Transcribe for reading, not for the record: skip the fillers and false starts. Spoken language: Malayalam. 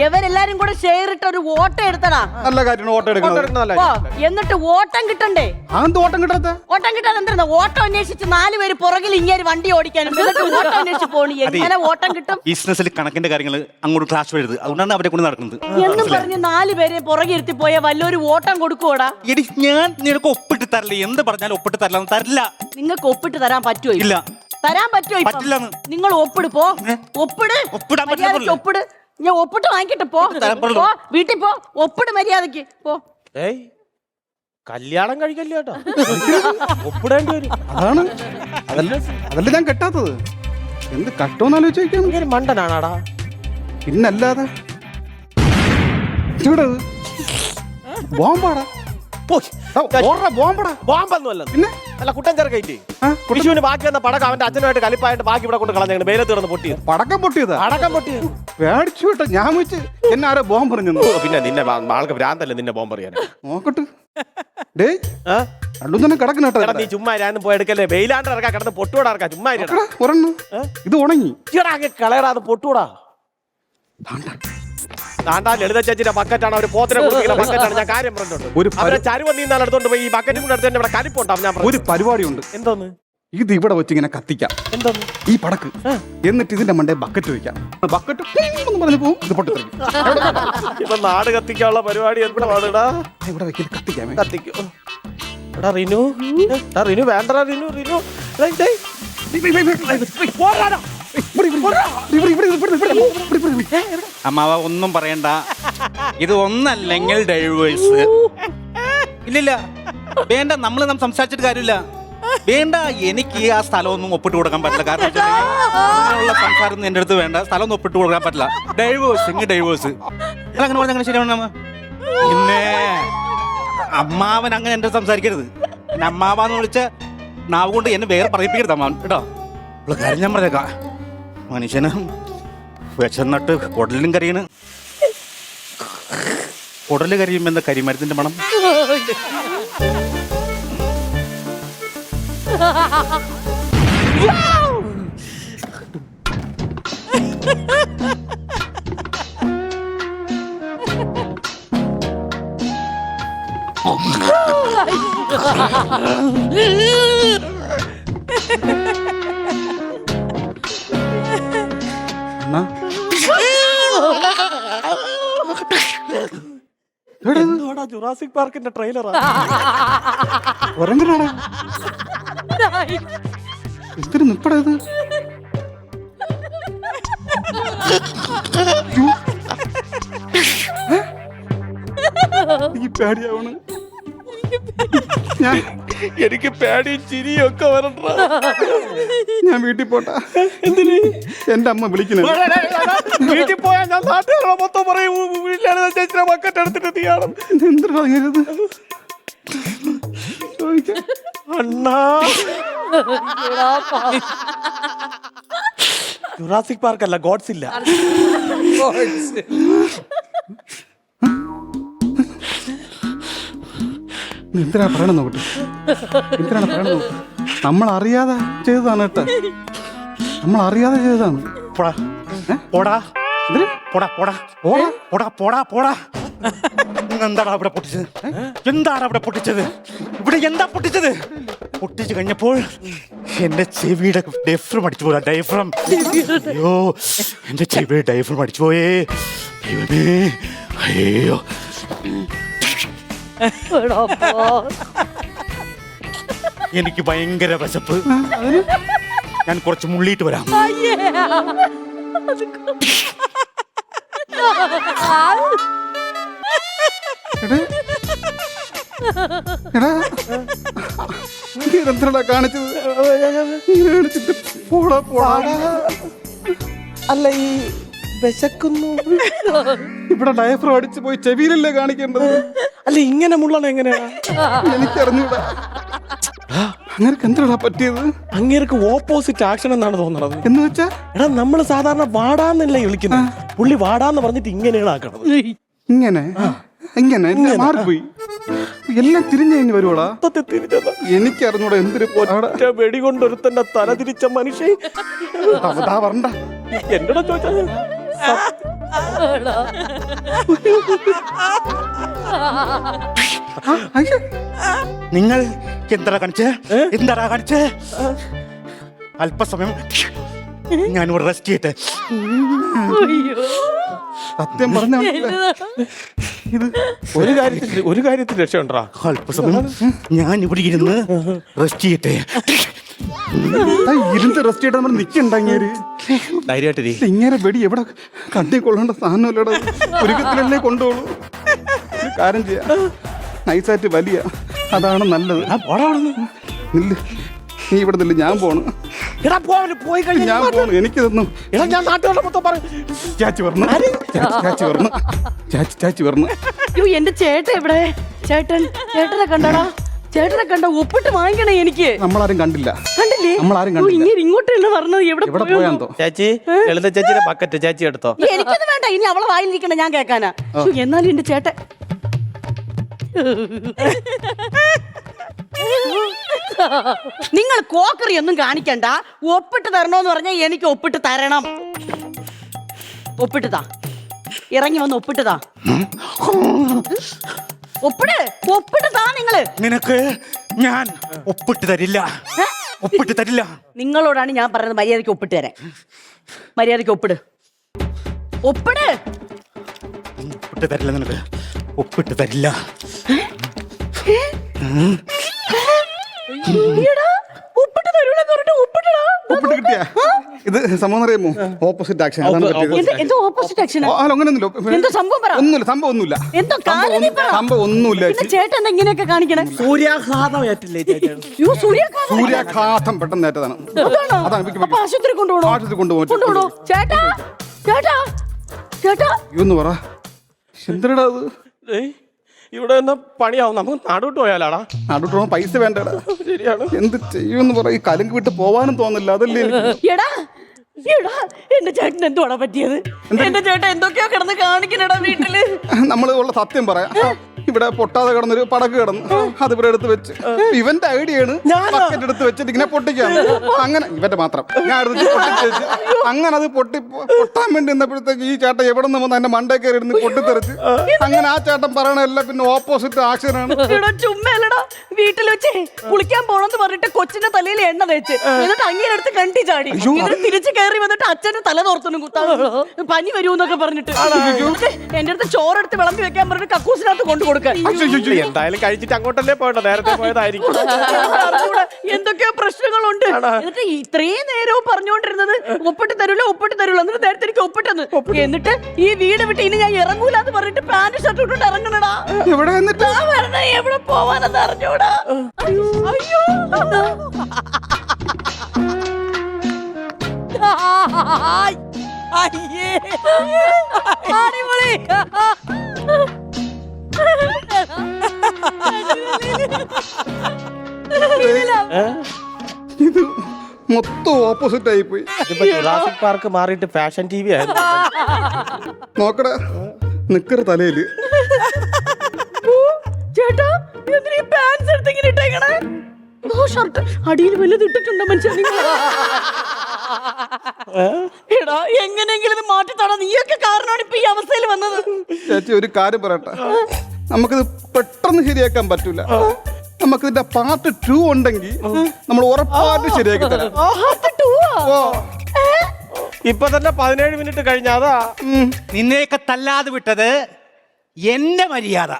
ഇവരെല്ലാരും കൂടെ ഷെയർ ഇട്ട് ഒരു ഓട്ടം എടുത്തടാ. നല്ല കാര്യമാണ് ഓട്ടം എടുക്കുന്നത്. എന്നിട്ട് ഓട്ടം കിട്ടണ്ടേ? അതെന്ത് ഓട്ടം കിട്ടാത്ത? ഓട്ടം കിട്ടാതെ എന്താ? ഓട്ടം അന്വേഷിച്ച് 4 പേര് പുറകിൽ ഇങ്ങനെ വണ്ടി ഓടിക്കാനും എന്നിട്ട് ഓട്ടം അന്വേഷിച്ച് പോണി. എങ്ങനെ ഓട്ടം കിട്ടും? ബിസിനസ്സിൽ കണക്കിന്റെ കാര്യങ്ങൾ അങ്ങോട്ട് ക്ലാസ് വരുത്, അതുകൊണ്ടാണ് അവരെ കൊണ്ട് നടക്കുന്നത്. എന്നും പറഞ്ഞ് 4 പേരെ പുറകെ ഇരുത്തി പോയ വല്ലൊരു ഓട്ടം കൊടുക്കൂടാ? എടി ഞാൻ നിനക്ക് ഒപ്പിട്ട് തരില്ല, എന്ത് പറഞ്ഞാലും ഒപ്പിട്ട് തരില്ല. നിങ്ങൾക്ക് ഒപ്പിട്ട് തരാൻ പറ്റുമോ? ഇല്ല. തരാൻ പറ്റുമോ? പറ്റില്ലെന്ന്. നിങ്ങൾ ഒപ്പിട് പോ. ഒപ്പിടാൻ പറ്റില്ല. ഒപ്പിട്. ഞാൻ ഒപ്പിട്ട് വാങ്ങിക്കട്ടെ. പോ വീട്ടിൽ പോ. ഒപ്പിട് മര്യാദക്ക് പോ. കല്യാണം കഴിക്കല്ലോ കേട്ടോ. ഒപ്പിടേണ്ടി വരും. അതാണ് അതല്ല ഞാൻ കെട്ടാത്തത്. എന്ത് കട്ടോന്ന് ആലോചിക്കാൻ മണ്ടനാണാടാ. പിന്നല്ലാതെ ഇവിടെ ബോംബാടാ. ബോംബൊന്നുമല്ല. പിന്നെ അല്ല കുട്ടൻ ചെറുക്കൈറ്റ് വിഷുവിന് ബാക്കി വന്ന പടക്കം അവന്റെ അച്ഛനുമായിട്ട് കലിപ്പായിട്ട് ബാക്കി ഇവിടെ കൊണ്ട് കളഞ്ഞു. വെയിലത്ത് കിടന്ന് പൊട്ടിയത്. പടക്കം പൊട്ടിയതാ? പടക്കം പൊട്ടിയത് പേടിച്ചു വിട്ട. ഞാൻ വെച്ച് എന്നെ ആരോ ബോംബ് പറഞ്ഞു. പിന്നെ നിന്നെ ആൾക്ക് ഭ്രാന്തല്ലേ നിന്നെ ബോംബ് അറിയാൻ. നോക്കട്ടെ ഡേ രണ്ടും തന്നെ കിടക്കുന്ന കേട്ടോ. നീ ചുമ്മാ ഞാൻ പോയി എടുക്കല്ലേ. വെയിലാണ്ട് ഇറക്കാ കിടന്ന് പൊട്ടുകൂടാ ഇറക്കാ. ചുമ്മാ ഒരെണ്ണം ഇത് ഉണങ്ങി കളയടാ. അത് പൊട്ടുകൂടാ. താണ്ടാ ലളിത ചേച്ചിന്റെ ബക്കറ്റാണ്. അവർ പോത്തിനെ കൊടുക്കുന്ന ബക്കറ്റാണ്. ഞാൻ കാര്യം പറഞ്ഞിട്ടുണ്ട്. അവരെ ചരുവ നീന്നാൽ എടുത്തോണ്ട് പോയി ഈ ബക്കറ്റും കൂടെ എടുത്ത് ഇവിടെ കലിപ്പുണ്ടാവും. ഞാൻ ഒരു പരിപാടിയുണ്ട്. എന്തോന്ന്? ഇത് ഇവിടെ വെച്ച് ഇങ്ങനെ കത്തിക്കാം. എന്തോന്ന്? ഈ പടക്ക്. എന്നിട്ട് ഇതിന്റെ മണ്ടേ ബക്കറ്റ് വെക്കാം. ബക്കറ്റ് പറഞ്ഞു പോകും. ഇത് പൊട്ടിത്തെറിക്കും. ഇപ്പൊ നാട് കത്തിക്കാനുള്ള പരിപാടി എവിടെ പാടാ? ഇവിടെ വെക്കൽ കത്തിക്കാമേ. കത്തിക്കും. എടാ റിനു, റിനു വേണ്ടടാ. റിനു അമ്മാവ ഒന്നും പറയണ്ട. ഇത് ഒന്നല്ലെങ്കിൽ ഡൈവേഴ്സ്. ഇല്ലില്ല വേണ്ട. നമ്മൾ സംസാരിച്ചിട്ട് കാര്യമില്ല. വേണ്ട. എനിക്ക് ആ സ്ഥലമൊന്നും ഒപ്പിട്ട് കൊടുക്കാൻ പറ്റില്ല. കാരണം അങ്ങനെയുള്ള സംസാരം എന്റെ അടുത്ത് വേണ്ട. സ്ഥലം ഒന്നും ഒപ്പിട്ട് കൊടുക്കാൻ പറ്റില്ല. ഡൈവേഴ്സ് അല്ല അങ്ങനെ പറഞ്ഞ അങ്ങനെ ശരിയാണ്. പിന്നെ അമ്മാവൻ അങ്ങനെ എന്റെ സംസാരിക്കരുത്. പിന്നെ അമ്മാവാന്ന് വിളിച്ച നാവ് കൊണ്ട് എന്നെ വേറെ പറയിപ്പിക്കരുത് അമ്മാവൻ കേട്ടോ. ഉള്ള കാര്യം ഞാൻ പറഞ്ഞേക്കാം. മനുഷ്യന് വിശന്നിട്ട് കുടലിനും കരിയാണ്. കുടല് കരിയുമ്പോ എന്താ കരിമരത്തിന്റെ മണം. ജുറാസിക് പാർക്കിന്റെ ട്രെയിലറാ. എന്തൊരു നിപ്പടത്. പേടിയാവണ്. എനിക്ക് പേടിയും ചിരിയും ഒക്കെ വരണ്ട. ഞാൻ വീട്ടിൽ പോട്ടാ. എന്തിന്? എന്റെ അമ്മ വിളിക്കുന്നത്. വീട്ടിൽ പോയാൽ ഞാൻ നാട്ടുകാരെ മൊത്തം പറയും ചേച്ചിയുടെ ബക്കറ്റ് എടുത്തിട്ട് തീയാണ്. എന്തിനാ അണ്ണാ ജുറാസിക് പാർക്ക് അല്ല, ഗോഡ്സ് ഇല്ല. എന്തിനാ പറയണം നോക്കട്ടെ. എന്തിനാണ് പറയണം നോക്കട്ടെ. നമ്മൾ അറിയാതെ ചെയ്തതാണ് കേട്ടോ. നമ്മൾ അറിയാതെ ചെയ്തതാണ്. എന്താടാ അവിടെ പൊട്ടിച്ചത്? എന്താണ് അവിടെ പൊട്ടിച്ചത്? ഇവിടെ എന്താ പൊട്ടിച്ചത്? പൊട്ടിച്ചു കഴിഞ്ഞപ്പോൾ എന്റെ ചെവിയുടെ ഡയഫ്രം അടിച്ചു പോരാ. ഡയഫ്രം. അയ്യോ എന്റെ ചെവിയുടെ ഡയഫ്രം അടിച്ചു പോയേ. അയ്യോ എനിക്ക് ഭയങ്കര വിശപ്പ്. ഞാൻ കുറച്ച് മുള്ളിയിട്ട് വരാം. എന്തിനാ കാണിച്ചത്? അല്ല ഈ വിശക്കുന്നു. ഇവിടെ ഡയഫ്രം അടിച്ചു പോയി ചെവിയിലല്ലേ കാണിക്കേണ്ടത്. അല്ല ഇങ്ങനെ മുള്ളണം എങ്ങനെയാ? എനിക്കറിഞ്ഞൂടാ. അങ്ങേർക്ക് എന്താ പറ്റിയത്? അങ്ങേർക്ക് ഓപ്പോസിറ്റ് ആക്ഷൻ എന്നാണ് തോന്നുന്നത്. എന്ന് വെച്ചാ എടാ നമ്മള് സാധാരണ വാടാന്നല്ലേ വിളിക്കുന്നത്. പുള്ളി വാടാന്ന് പറഞ്ഞിട്ട് ഇങ്ങനെയാണ് ആക്കണത്. ഇങ്ങനെ ഇങ്ങനെ മാറിപ്പോയി. എല്ലാം തിരിഞ്ഞു കഴിഞ്ഞ് വരുവോടാ. എനിക്കറിഞ്ഞൂടാ. എന്തൊരു വെടികൊണ്ടൊരുത്തന്റെ തല തിരിച്ച മനുഷ്യൻ വരണ്ട. എന്നോട് ചോദിച്ചാൽ നിങ്ങൾ എന്താ കാണിച്ചേ? എന്താ കാണിച്ചേ? അല്പസമയം ഞാൻ ഇവിടെ റെസ്റ്റ് ചെയ്യട്ടെ. സത്യം പറഞ്ഞ ഇത് ഒരു കാര്യത്തിൽ രക്ഷയുണ്ടാ. അല്പസമയം ഞാൻ ഇവിടെ ഇരുന്ന് റെസ്റ്റ് ചെയ്യട്ടെ. ഇരുന്ന് റെസ്റ്റ് ചെയ്തിട്ട് നമ്മൾ നിൽക്കണ്ടങ്ങേര്. ധൈര്യമായിട്ടിരി. ഇങ്ങനെ വെടി എവിടെ കണ്ണി കൊള്ളേണ്ട സാധനമല്ലടാ. ഒരുക്കത്തിലല്ലേ കൊണ്ടുപോളൂ. ഒരു കാര്യം ചെയ്യാം, നൈസായിട്ട് വലിയ അതാണ് നല്ലത്. നില്ല്, നീ ഇവിടെ നില്ല്, ഞാൻ പോണ്. എടാ പോയി കഴിഞ്ഞാൽ ഞാൻ പോണു, എനിക്ക് തന്നു. എടാ ഞാൻ നാട്ടുകാരുടെ മൊത്തം പറയും. ചാച്ചി വരണം, ചാച്ചി വരണം, ചാച്ചി വരണം. അയ്യോ എന്റെ ചേട്ടൻ എവിടെ? ചേട്ടനെ കണ്ടടാ? ചേട്ടനെ കണ്ട ഒപ്പിട്ട് വാങ്ങിക്കണേ എനിക്ക്. നമ്മളാരും കണ്ടില്ല. കണ്ടില്ലേ? നമ്മളാരും ഓ, കണ്ടില്ല. ഇങ്ങനെ ഇങ്ങോട്ട് തന്നെ പറഞ്ഞത് എവിടെ എവിടെ പോയോ? പോയാന്തോ? ചേച്ചി, ലളിത ചേച്ചിയുടെ ബക്കറ്റ് ചേച്ചി എടുത്തോ. എനിക്കൊന്നും വേണ്ട, ഇനി അവളെ വായിലിരിക്കണ ഞാൻ കേൾക്കാനാ. ശ്ശോ, എന്നാലും എന്റെ ചേട്ടൻ നിങ്ങൾ കോക്കറി ഒന്നും കാണിക്കണ്ട. ഒപ്പിട്ട് തരണോന്ന് പറഞ്ഞാൽ എനിക്ക് ഒപ്പിട്ട് തരണം. ഒപ്പിട്ട് താ, ഇറങ്ങി വന്ന് ഒപ്പിട്ട് താ. ഒപ്പിട്ട് താ. നിനക്ക് ഞാൻ ഒപ്പിട്ട് തരില്ല. ഒപ്പിട്ട് തരില്ല. നിങ്ങളോടാണ് ഞാൻ പറയുന്നത് മര്യാദയ്ക്ക് ഒപ്പിട്ട് തരാൻ. മര്യാദയ്ക്ക് ഒപ്പിട്ട് ഒപ്പിട്ട് തരില്ല. നിനക്ക് ഒപ്പിട്ട് തരില്ല. ഒപ്പിട്ട് തരൂലെന്ന് പറഞ്ഞിട്ട് ഒപ്പിട്ടടാ. ഒപ്പിട്ട് കിട്ടിയ ഇത് സംഭവം അറിയാമോ? Opposite action. അതാണ് പറ്റിയത്. എന്തോ ഓപ്പോസിറ്റ് ആക്ഷൻ? അങ്ങനെയൊന്നുമില്ല. എന്തോ സംഭവം പറ. ഒന്നുമില്ല, സംഭവം ഒന്നുമില്ല. എന്തോ കാര്യം പറ. സംഭവം ഒന്നുമില്ല. പിന്നെ ചേട്ടൻ എന്താ ഇങ്ങനെയൊക്കെ കാണിക്കണേ? സൂര്യാഘാതം ഏറ്റില്ലേ ചേച്ചി? അയ്യോ, സൂര്യാഘാതം. സൂര്യാഘാതം പെട്ടെന്ന് ഏറ്റതാണ്. അതാണോ? അതാണ് അപ്പൊ ആശുപത്രി കൊണ്ടുപോകണോ? ആശുപത്രി കൊണ്ടുപോകും. കൊണ്ടുപോകണോ? ചേട്ടാ ചേട്ടാ ചേട്ടാ ഇതൊന്ന് പറ, എന്തിനാ അത്? ഏയ്, ഇവിടെ എന്താ പണിയാവും? നമുക്ക് നാടോട്ട് പോയാലാടാ. നാടോട്ട് പൈസ വേണ്ടടാ. ശരിയാണ്. എന്ത് ചെയ്യുമെന്ന് പറ. ഈ കലങ്ക് വിട്ട് പോവാനും തോന്നില്ല. അതല്ലേ എനിക്ക്. എടാ എന്റെ ചേട്ടൻ എന്തുവാടാ പറ്റിയത്? എന്റെ ചേട്ടൻ എന്തൊക്കെയോ കിടന്ന് കാണിക്കണടാ വീട്ടില്. നമ്മള് ഉള്ള സത്യം പറയാം. ഇവിടെ പൊട്ടാതെ കിടന്നൊരു പടക്ക് കിടന്നു, അത് ഇവിടെ എടുത്ത് വെച്ച്. ഇവന്റെ ഐഡിയാണ് ബക്കറ്റ് എടുത്ത് വെച്ചിട്ട് ഇങ്ങനെ പൊട്ടിക്കാണ്. അങ്ങനെ ഇവന്റെ മാത്രം ഞാൻ എടുത്ത് പൊട്ടിച്ച് വെച്ച് അങ്ങനെ അത് പൊട്ടാൻ വേണ്ടി നിന്നപ്പോഴത്തേക്ക് ഈ ചേട്ടൻ എവിടെ നിന്ന് വന്ന് എന്റെ മണ്ടേ കയറി ഇരുന്ന് പൊട്ടിത്തെറിച്ച്. അങ്ങനെ ആ ചേട്ടൻ പറയണല്ല പിന്നെ ഓപ്പോസിറ്റ് ആക്ഷനാണ്. ചുമ്മല്ലടാ, വീട്ടിൽ വെച്ച് കുളിക്കാൻ പോണെന്ന് പറഞ്ഞിട്ട് കൊച്ചിന്റെ തലയിൽ എണ്ണ തേച്ച് എന്നിട്ട് അങ്ങനെ എടുത്ത് കണ്ടി ചാടി. എന്നിട്ട് തിരിച്ചു കയറി വന്നിട്ട് അച്ഛന് തല തോർത്തൊന്നും കുത്താൻ പനി വരൂന്നൊക്കെ പറഞ്ഞിട്ട് എന്റെ അടുത്ത് ചോറെടുത്ത് വിളമ്പി വെക്കാൻ പറഞ്ഞിട്ട് കക്കൂസിനകത്ത് കൊണ്ടു കൊടുക്കാൻ. എന്തായാലും കഴിച്ചിട്ട് അങ്ങോട്ടല്ലേ പോകണ്ട, നേരത്തെ പോയതായിരിക്കും. എന്തൊക്കെയോ പ്രശ്നങ്ങളുണ്ട്. എന്നിട്ട് ഇത്രയും നേരവും പറഞ്ഞുകൊണ്ടിരുന്നത് ഒപ്പിട്ട് തരൂല എന്നിട്ട് നേരത്തെ എനിക്ക് ഒപ്പിട്ടെന്ന്. എന്നിട്ട് ഈ വീട് വിട്ട് ഇനി ഞാൻ ഇറങ്ങൂല എന്ന് പറഞ്ഞിട്ട് പാന്റ് ഷർട്ട് ഇട്ടിട്ട് ഇറങ്ങണടാ. എവിടെ എന്നിട്ട് എവിടെ പോവാനെന്ന് അറിഞ്ഞൂടാ. അയ്യോ അയ്യേ അടിപൊളി. ഇത് മൊത്തം ഓപ്പോസിറ്റ് ആയി പോയി. ജുറാസിക് പാർക്ക് മാറിയിട്ട് ഫാഷൻ ടി വി ആയിരുന്നു. നോക്കടാ, നിക്കറ തലയില്. ചേട്ടാ എന്തിനാ ഈ പാൻസ് എടുത്ത് ഇങ്ങനെ ഇട്ടേക്കണേ? ഓ ഷർട്ട് അടിയിൽ വല്ലതും ഇട്ടിട്ടുണ്ടോ മനുഷ്യൻ? എടാ എങ്ങനെയെങ്കിലും ഇത് മാറ്റിത്താടാ. നീയൊക്കെ കാരണമാണ് ഇപ്പൊ ഈ അവസ്ഥയിൽ വന്നത്. ചേച്ചി ഒരു കാര്യം പറയട്ടെ, നമുക്കിത് പെട്ടെന്ന് ശരിയാക്കാൻ പറ്റൂല. നമുക്കിതിന്റെ പാർട്ട് 2 ഉണ്ടെങ്കിൽ നമ്മൾ ഉറപ്പായിട്ട് ശരിയാക്കി തരാം. ഇപ്പൊ തന്നെ 17 മിനിറ്റ് കഴിഞ്ഞാതാ. നിന്നെയൊക്കെ തല്ലാതെ വിട്ടത് എന്റെ മര്യാദ.